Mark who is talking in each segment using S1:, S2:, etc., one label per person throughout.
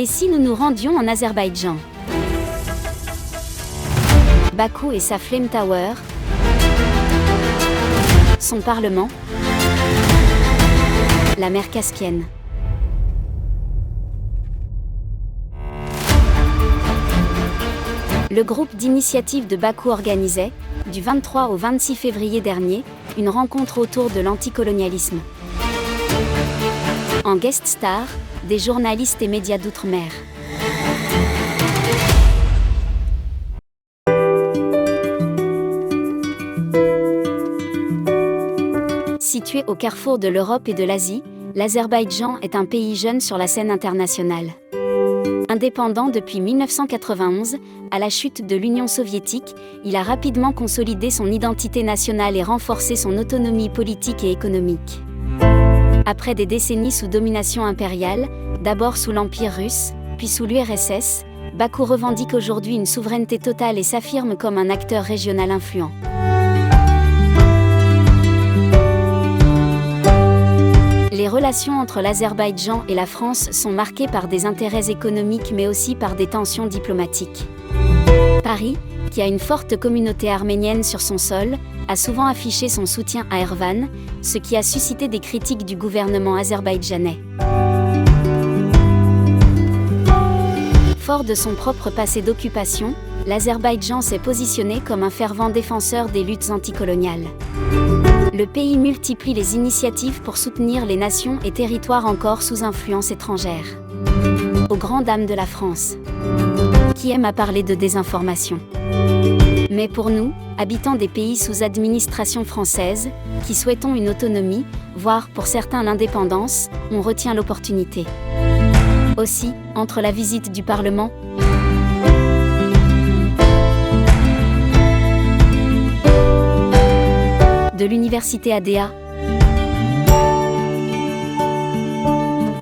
S1: Et si nous nous rendions en Azerbaïdjan? Bakou et sa Flame Tower, son parlement, la mer Caspienne. Le groupe d'initiative de Bakou organisait, du 23 au 26 février dernier, une rencontre autour de l'anticolonialisme. En guest star, des journalistes et médias d'outre-mer. Situé au carrefour de l'Europe et de l'Asie, l'Azerbaïdjan est un pays jeune sur la scène internationale. Indépendant depuis 1991, à la chute de l'Union soviétique, il a rapidement consolidé son identité nationale et renforcé son autonomie politique et économique. Après des décennies sous domination impériale, d'abord sous l'Empire russe, puis sous l'URSS, Bakou revendique aujourd'hui une souveraineté totale et s'affirme comme un acteur régional influent. Les relations entre l'Azerbaïdjan et la France sont marquées par des intérêts économiques mais aussi par des tensions diplomatiques. Paris, qui a une forte communauté arménienne sur son sol, a souvent affiché son soutien à Erevan, ce qui a suscité des critiques du gouvernement azerbaïdjanais. Fort de son propre passé d'occupation, l'Azerbaïdjan s'est positionné comme un fervent défenseur des luttes anticoloniales. Le pays multiplie les initiatives pour soutenir les nations et territoires encore sous influence étrangère. Aux grandes dames de la France, qui aime à parler de désinformation. Mais pour nous, habitants des pays sous administration française, qui souhaitons une autonomie, voire pour certains l'indépendance, on retient l'opportunité. Aussi, entre la visite du Parlement, de l'université ADA,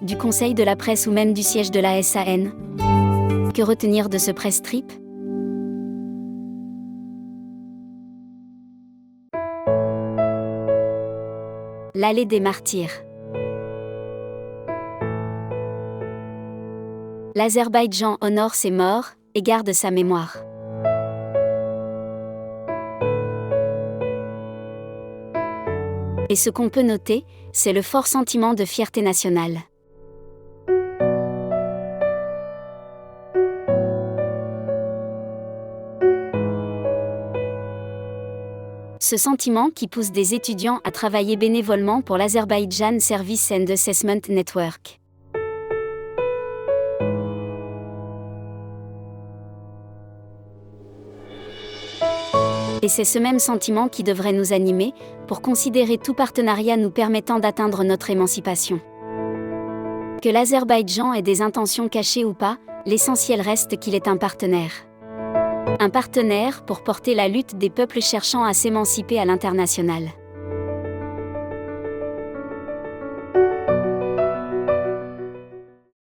S1: du Conseil de la presse ou même du siège de la SAN, que retenir de ce press trip? L'allée des martyrs. L'Azerbaïdjan honore ses morts et garde sa mémoire. Et ce qu'on peut noter, c'est le fort sentiment de fierté nationale. Ce sentiment qui pousse des étudiants à travailler bénévolement pour l'Azerbaijan Service and Assessment Network. Et c'est ce même sentiment qui devrait nous animer, pour considérer tout partenariat nous permettant d'atteindre notre émancipation. Que l'Azerbaïdjan ait des intentions cachées ou pas, l'essentiel reste qu'il est un partenaire. Un partenaire pour porter la lutte des peuples cherchant à s'émanciper à l'international.